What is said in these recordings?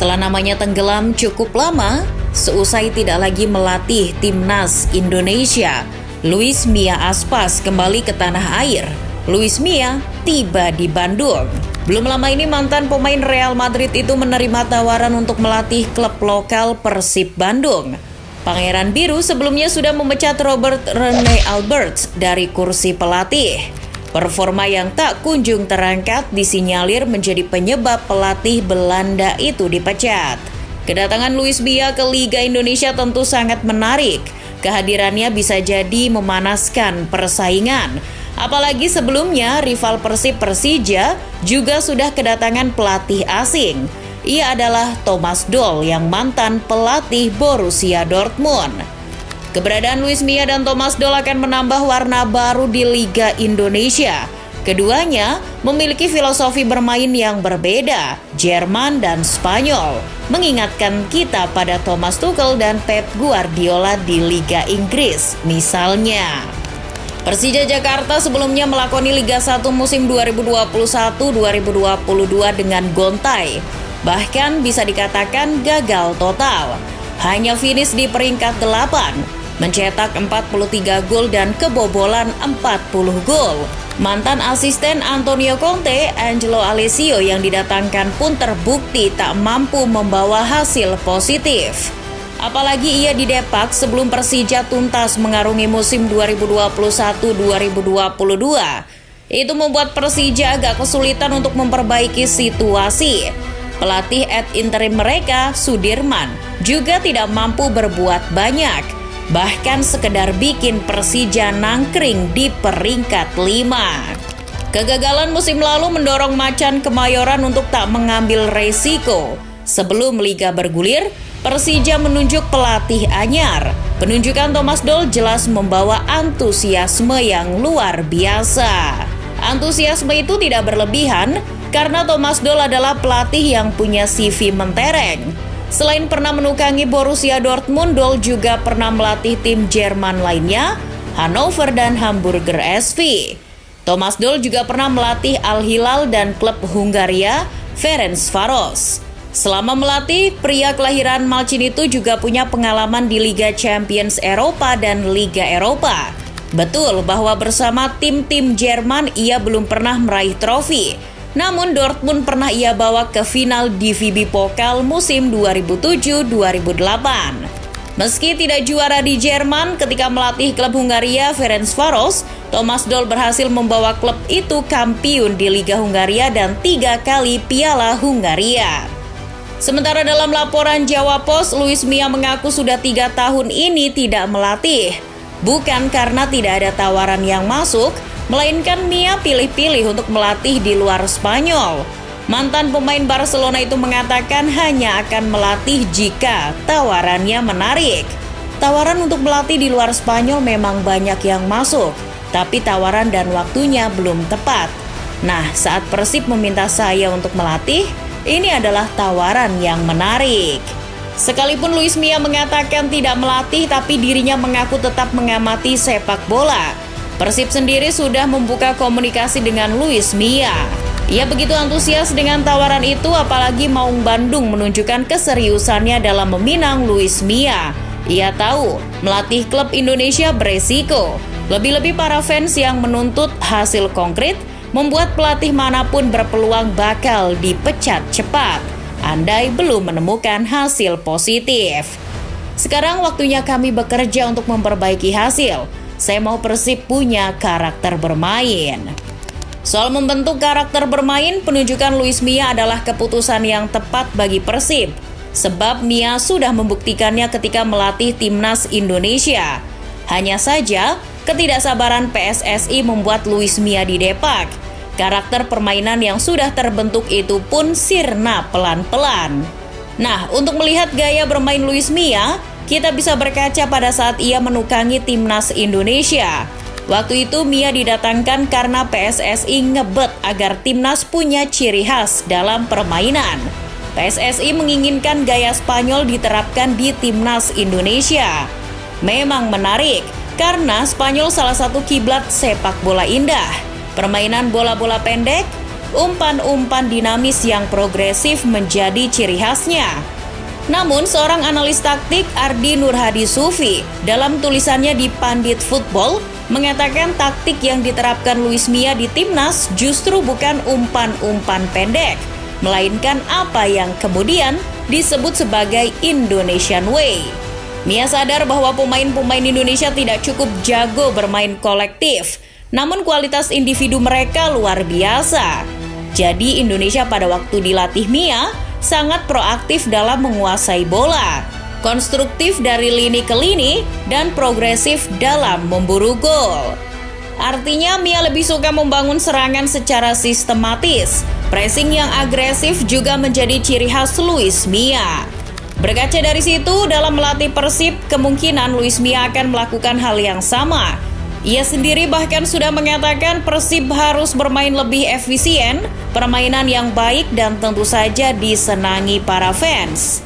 Setelah namanya tenggelam cukup lama, seusai tidak lagi melatih timnas Indonesia, Luis Mia Aspas kembali ke tanah air. Luis Mia tiba di Bandung. Belum lama ini mantan pemain Real Madrid itu menerima tawaran untuk melatih klub lokal Persib Bandung. Pangeran Biru sebelumnya sudah memecat Robert Rene Alberts dari kursi pelatih. Performa yang tak kunjung terangkat disinyalir menjadi penyebab pelatih Belanda itu dipecat. Kedatangan Luis Mia ke Liga Indonesia tentu sangat menarik. Kehadirannya bisa jadi memanaskan persaingan. Apalagi sebelumnya rival Persib Persija juga sudah kedatangan pelatih asing. Ia adalah Thomas Doll yang mantan pelatih Borussia Dortmund. Keberadaan Luis Mia dan Thomas Doll akan menambah warna baru di Liga Indonesia. Keduanya memiliki filosofi bermain yang berbeda, Jerman dan Spanyol, mengingatkan kita pada Thomas Tuchel dan Pep Guardiola di Liga Inggris, misalnya. Persija Jakarta sebelumnya melakoni Liga 1 musim 2021-2022 dengan gontai. Bahkan bisa dikatakan gagal total. Hanya finish di peringkat 8. Mencetak 43 gol dan kebobolan 40 gol. Mantan asisten Antonio Conte, Angelo Alessio yang didatangkan pun terbukti tak mampu membawa hasil positif. Apalagi ia didepak sebelum Persija tuntas mengarungi musim 2021-2022. Itu membuat Persija agak kesulitan untuk memperbaiki situasi. Pelatih ad interim mereka, Sudirman, juga tidak mampu berbuat banyak. Bahkan sekedar bikin Persija nangkring di peringkat 5. Kegagalan musim lalu mendorong Macan Kemayoran untuk tak mengambil resiko. Sebelum liga bergulir, Persija menunjuk pelatih anyar. Penunjukan Thomas Doll jelas membawa antusiasme yang luar biasa. Antusiasme itu tidak berlebihan karena Thomas Doll adalah pelatih yang punya CV mentereng. Selain pernah menukangi Borussia Dortmund, Doll juga pernah melatih tim Jerman lainnya, Hannover dan Hamburger SV. Thomas Doll juga pernah melatih Al Hilal dan klub Hungaria, Ferencváros. Selama melatih, pria kelahiran Malcin itu juga punya pengalaman di Liga Champions Eropa dan Liga Eropa. Betul bahwa bersama tim-tim Jerman ia belum pernah meraih trofi. Namun Dortmund pernah ia bawa ke final DFB Pokal musim 2007-2008. Meski tidak juara di Jerman ketika melatih klub Hungaria Ferencváros, Thomas Doll berhasil membawa klub itu kampiun di Liga Hungaria dan 3 kali Piala Hungaria. Sementara dalam laporan Jawa Pos, Luis Mia mengaku sudah 3 tahun ini tidak melatih. Bukan karena tidak ada tawaran yang masuk, melainkan Mia pilih-pilih untuk melatih di luar Spanyol. Mantan pemain Barcelona itu mengatakan hanya akan melatih jika tawarannya menarik. Tawaran untuk melatih di luar Spanyol memang banyak yang masuk, tapi tawaran dan waktunya belum tepat. Nah, saat Persib meminta saya untuk melatih, ini adalah tawaran yang menarik. Sekalipun Luis Mia mengatakan tidak melatih, tapi dirinya mengaku tetap mengamati sepak bola. Persib sendiri sudah membuka komunikasi dengan Luis Mia. Ia begitu antusias dengan tawaran itu, apalagi Maung Bandung menunjukkan keseriusannya dalam meminang Luis Mia. Ia tahu melatih klub Indonesia beresiko. Lebih-lebih para fans yang menuntut hasil konkret membuat pelatih manapun berpeluang bakal dipecat cepat, andai belum menemukan hasil positif. Sekarang waktunya kami bekerja untuk memperbaiki hasil. Saya mau Persib punya karakter bermain. Soal membentuk karakter bermain, penunjukan Luis Mia adalah keputusan yang tepat bagi Persib. Sebab Mia sudah membuktikannya ketika melatih timnas Indonesia. Hanya saja, ketidaksabaran PSSI membuat Luis Mia didepak. Karakter permainan yang sudah terbentuk itu pun sirna pelan-pelan. Nah, untuk melihat gaya bermain Luis Mia, kita bisa berkaca pada saat ia menukangi timnas Indonesia. Waktu itu Mia didatangkan karena PSSI ngebet agar timnas punya ciri khas dalam permainan. PSSI menginginkan gaya Spanyol diterapkan di timnas Indonesia. Memang menarik, karena Spanyol salah satu kiblat sepak bola indah. Permainan bola-bola pendek, umpan-umpan dinamis yang progresif menjadi ciri khasnya. Namun, seorang analis taktik Ardi Nurhadi Sufi dalam tulisannya di Pandit Football mengatakan taktik yang diterapkan Luis Mia di timnas justru bukan umpan-umpan pendek, melainkan apa yang kemudian disebut sebagai Indonesian Way. Mia sadar bahwa pemain-pemain Indonesia tidak cukup jago bermain kolektif, namun kualitas individu mereka luar biasa. Jadi Indonesia pada waktu dilatih Mia sangat proaktif dalam menguasai bola, konstruktif dari lini ke lini, dan progresif dalam memburu gol. Artinya Mia lebih suka membangun serangan secara sistematis. Pressing yang agresif juga menjadi ciri khas Luis Mia. Berkaca dari situ, dalam melatih Persib, kemungkinan Luis Mia akan melakukan hal yang sama. Ia sendiri bahkan sudah mengatakan Persib harus bermain lebih efisien, permainan yang baik dan tentu saja disenangi para fans.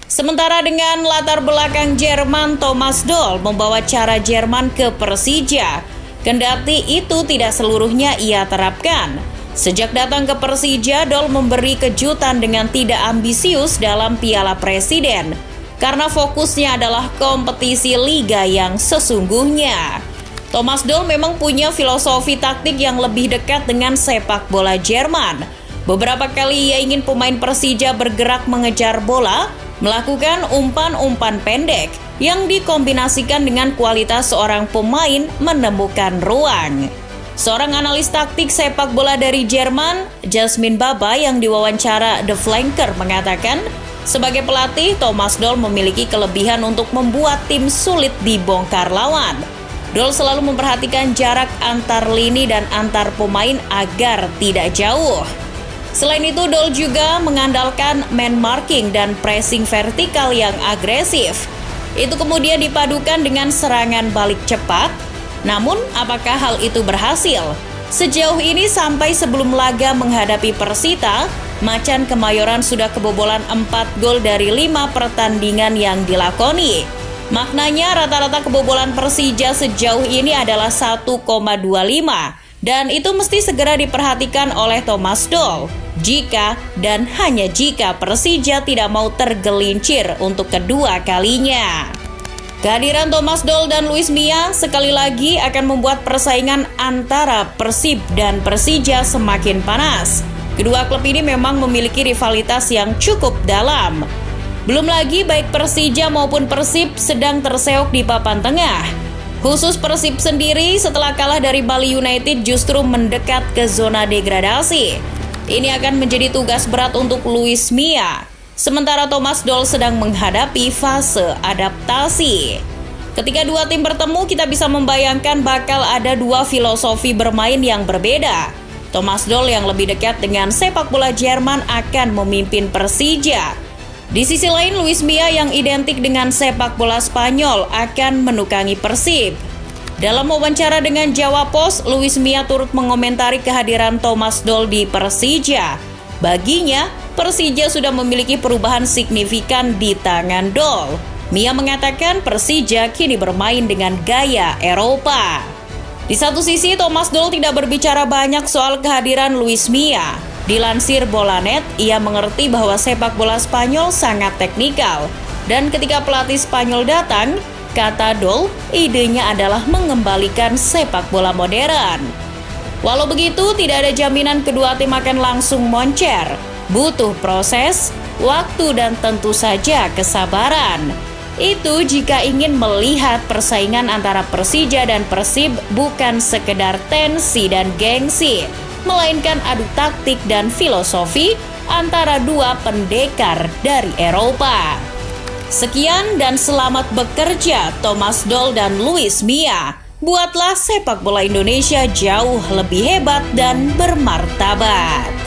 Sementara dengan latar belakang Jerman, Thomas Doll membawa cara Jerman ke Persija. Kendati itu tidak seluruhnya ia terapkan. Sejak datang ke Persija, Doll memberi kejutan dengan tidak ambisius dalam Piala Presiden, karena fokusnya adalah kompetisi liga yang sesungguhnya. Thomas Doll memang punya filosofi taktik yang lebih dekat dengan sepak bola Jerman. Beberapa kali ia ingin pemain Persija bergerak mengejar bola, melakukan umpan-umpan pendek yang dikombinasikan dengan kualitas seorang pemain menemukan ruang. Seorang analis taktik sepak bola dari Jerman, Jasmin Baba, yang diwawancara The Flanker mengatakan, sebagai pelatih, Thomas Doll memiliki kelebihan untuk membuat tim sulit dibongkar lawan. Doll selalu memperhatikan jarak antar lini dan antar pemain agar tidak jauh. Selain itu, Doll juga mengandalkan man marking dan pressing vertikal yang agresif. Itu kemudian dipadukan dengan serangan balik cepat. Namun, apakah hal itu berhasil? Sejauh ini sampai sebelum laga menghadapi Persita, Macan Kemayoran sudah kebobolan 4 gol dari 5 pertandingan yang dilakoni. Maknanya rata-rata kebobolan Persija sejauh ini adalah 1,25 dan itu mesti segera diperhatikan oleh Thomas Doll jika dan hanya jika Persija tidak mau tergelincir untuk kedua kalinya. Kehadiran Thomas Doll dan Luis Mia sekali lagi akan membuat persaingan antara Persib dan Persija semakin panas. Kedua klub ini memang memiliki rivalitas yang cukup dalam. Belum lagi baik Persija maupun Persib sedang terseok di papan tengah. Khusus Persib sendiri setelah kalah dari Bali United justru mendekat ke zona degradasi. Ini akan menjadi tugas berat untuk Luis Mia. Sementara Thomas Doll sedang menghadapi fase adaptasi. Ketika dua tim bertemu, kita bisa membayangkan bakal ada dua filosofi bermain yang berbeda. Thomas Doll yang lebih dekat dengan sepak bola Jerman akan memimpin Persija. Di sisi lain, Luis Mia yang identik dengan sepak bola Spanyol akan menukangi Persib. Dalam wawancara dengan Jawa Post, Luis Mia turut mengomentari kehadiran Thomas Doll di Persija. Baginya, Persija sudah memiliki perubahan signifikan di tangan Doll. Mia mengatakan Persija kini bermain dengan gaya Eropa. Di satu sisi, Thomas Doll tidak berbicara banyak soal kehadiran Luis Mia. Dilansir Bolanet, ia mengerti bahwa sepak bola Spanyol sangat teknikal. Dan ketika pelatih Spanyol datang, kata Doll, idenya adalah mengembalikan sepak bola modern. Walau begitu, tidak ada jaminan kedua tim akan langsung moncer. Butuh proses, waktu, dan tentu saja kesabaran. Itu jika ingin melihat persaingan antara Persija dan Persib bukan sekedar tensi dan gengsi, melainkan adu taktik dan filosofi antara dua pendekar dari Eropa. Sekian dan selamat bekerja Thomas Doll dan Luis Mia. Buatlah sepak bola Indonesia jauh lebih hebat dan bermartabat.